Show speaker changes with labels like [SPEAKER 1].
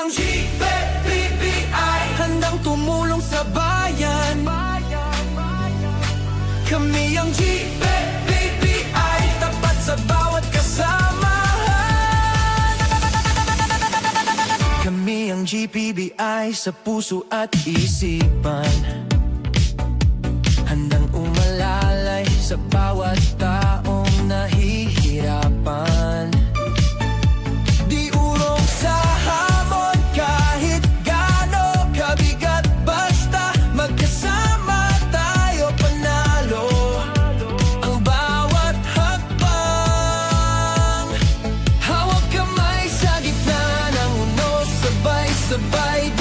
[SPEAKER 1] ang GPBI, handang tumulong sa bayan. Kami ang GPBI, tapat sa bawat kasamahan. Kami ang GPBI, sa puso at isipan, handang umalalay sa bawat taong nahihirapan. Di urong sa hamon kahit gaano kabigat, basta magkasama tayo panalo ang bawat hakbang. Hawak kamay sa gitna ng unos, sabay-sabay